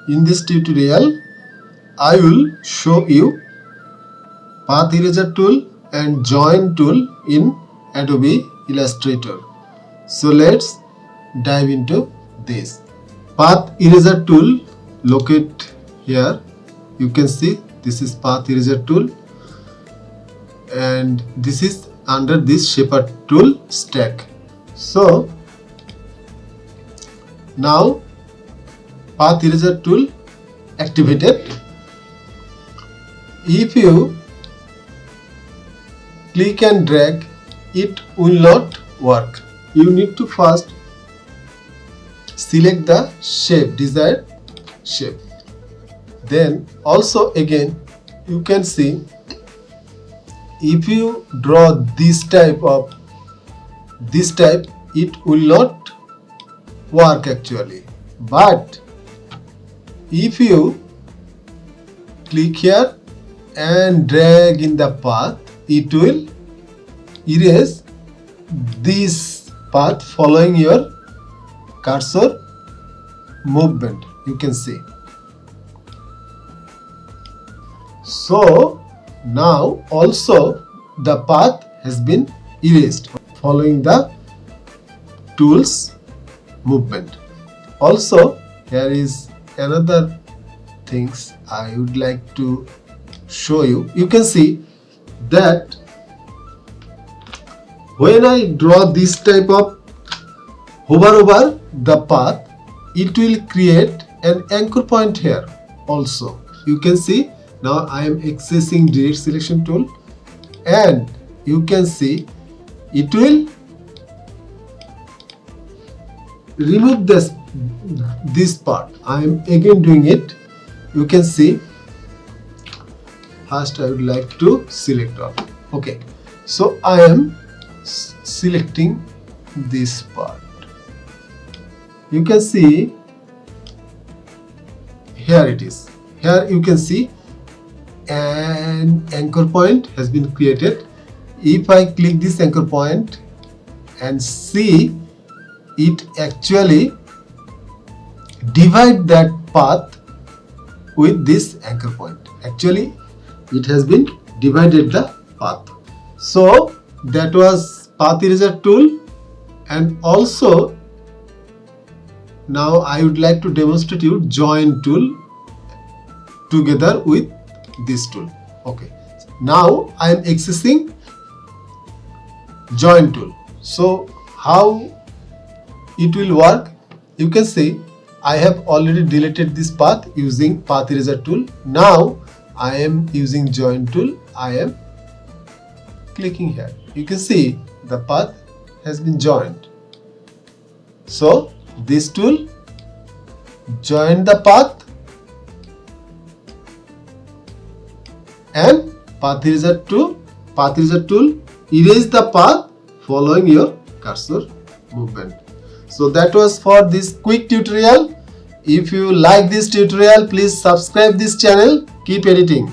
In this tutorial, I will show you path eraser tool and join tool in Adobe Illustrator. So let's dive into this. Path eraser tool, locate here. You can see this is path eraser tool and this is under this shaper tool stack. So now path eraser tool activated. If you click and drag, it will not work. You need to first select the shape, desired shape. Then also again you can see if you draw this type, it will not work actually. But if you click here and drag in the path, it will erase this path following your cursor movement. You can see. So now also the path has been erased following the tool's movement. Also here is another things I would like to show you. You can see that when I draw this type of hover over the path, it will create an anchor point here also. You can see now I am accessing direct selection tool and you can see it will remove this part. I am again doing it. You can see first I would like to select all. Okay, so I am selecting this part. You can see here it is. Here you can see an anchor point has been created. If I click this anchor point and see, it actually divide that path with this anchor point. Actually it has been divided the path. So that was path eraser tool, and also now I would like to demonstrate you join tool together with this tool. Okay, now I am accessing join tool. So how it will work? You can see I have already deleted this path using path eraser tool. Now I am using join tool. I am clicking here. You can see the path has been joined. So this tool join the path and path eraser tool erase the path following your cursor movement. So that was for this quick tutorial. If you like this tutorial, please subscribe this channel. Keep editing.